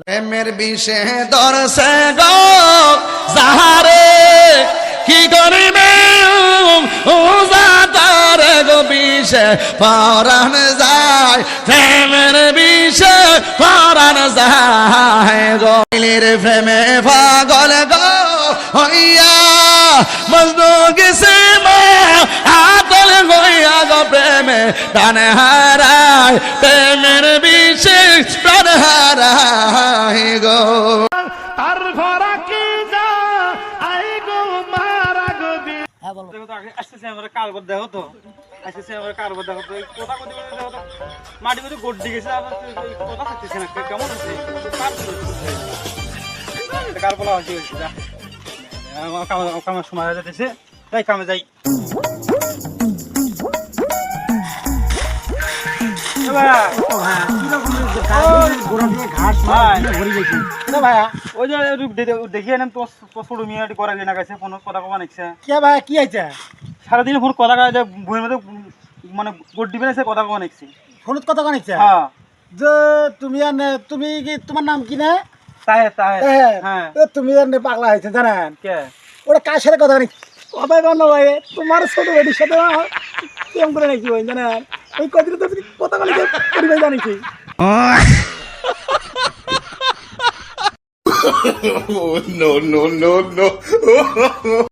প্রেমের বিষে দরসে গো যাহারে কি করিবে উজাতার গো বিষে পরাণ যায় প্রেমের বিষে পরাণ যায় গো প্রেমে পাগল গো হইয়া মজনু গেছে মা আতল হইয়া গো প্রেমে প্রাণ হারায় প্রেমের বিষে প্রাণ হারায় গো তার ভরা কি যা আই গো মারা গো বি দেখো তো আসতেছে আমরা কারবার দেখো তো আসতেছে আমরা কারবার দেখো তো কথা কথা দেখো তো মাটি মধ্যে গড্ডি গেছে আবার কথা থাকতেছে না কেমন হচ্ছে কার বলা হচ্ছে যা কামের সময় হয়ে যাচ্ছে তাই কামে যাই সারাদিন ফোন কথা বইয়ের মধ্যে মানে গড্ডি বেড়েছে কথা কওয়া নিচ্ছে ফোনত কথা কানিছে যে তুমি আর তুমি কি তোমার নাম কি না তাহে তাহে হ্যাঁ তুমি আর পাগলা হয়েছে জানেন কে ওরা কার সাথে কথা কানি কথা কন ভাই তোমার ছোট বেটির সাথে কেমন করে নাকি ভাই জানেন ওই কদিন তো কথা কানি পরিবার জানিছি no.